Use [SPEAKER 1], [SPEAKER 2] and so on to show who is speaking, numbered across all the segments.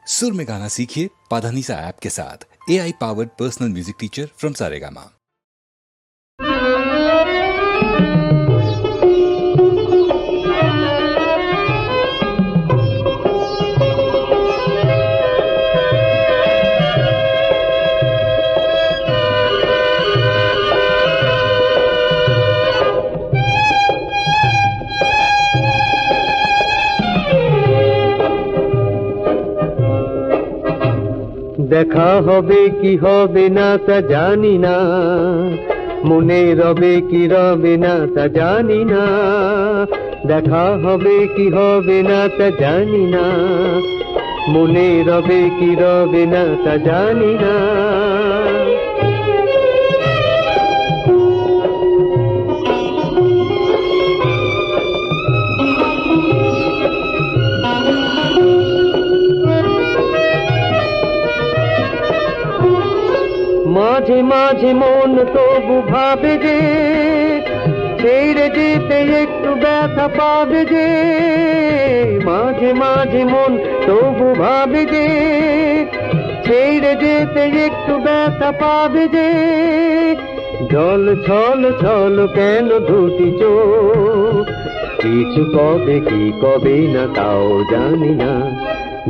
[SPEAKER 1] सुर में गाना सीखिए पाधानीसा ऐप के साथ। AI powered personal music teacher from Saregama.
[SPEAKER 2] দেখা হবে কি হবে না তা জানি না, মনে রবে কি রবে না তা জানি না। দেখা হবে কি হবে না তা জানি না, মনে রবে কি রবে না তা জানি না। মাঝে মাঝে মন তবু ভাবে যে ছেড়ে যেতে একটু ব্যথা পাবে যে, মাঝে মাঝে মন তবু ভাবে যে ছেড়ে যেতে একটু ব্যথা পাবে যে। জল ছল ছল কেন দুটি চোখ, কিছু কবে কি কবে না তাও জানি না।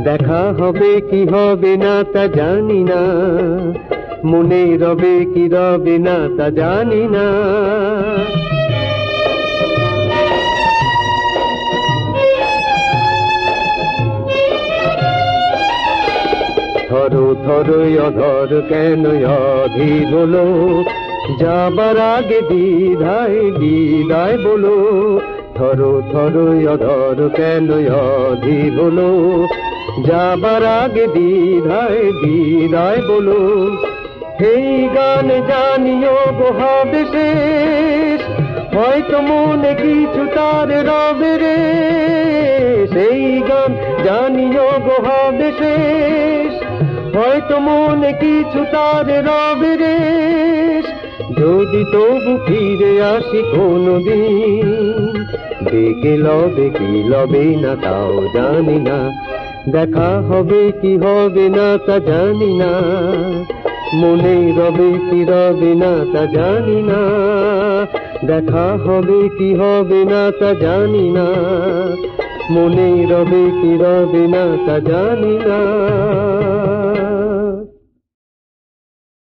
[SPEAKER 2] দেখা হবে কি হবে না তা জানি না, মনে রবে কি রবে না তা জানি না। থরো থরো অধর কেন অধীর হলো, যাবার আগে দ্বিধায় বিদায় বলো। থরো থরো অধর কেন অধীর হলো, যাবার আগে দ্বিধায় বিদায় বলো। এই গান জানিও গো হবে শেষ, হয়তো মনে কিছু তার রবে রে। সেই গান জানিও গো হবে শেষ, হয়তো মনে কিছু তার রবে রে। যদি তবু ফিরে আসি কোনদিন, ডেকে লবে কি লবে না তাও জানি না। দেখা হবে কি হবে না তা জানি না, মনে রবে কি রবে না তা জানি না। দেখা হবে কি হবে না তা জানি না, মনে রবে কি রবে না তা জানি না।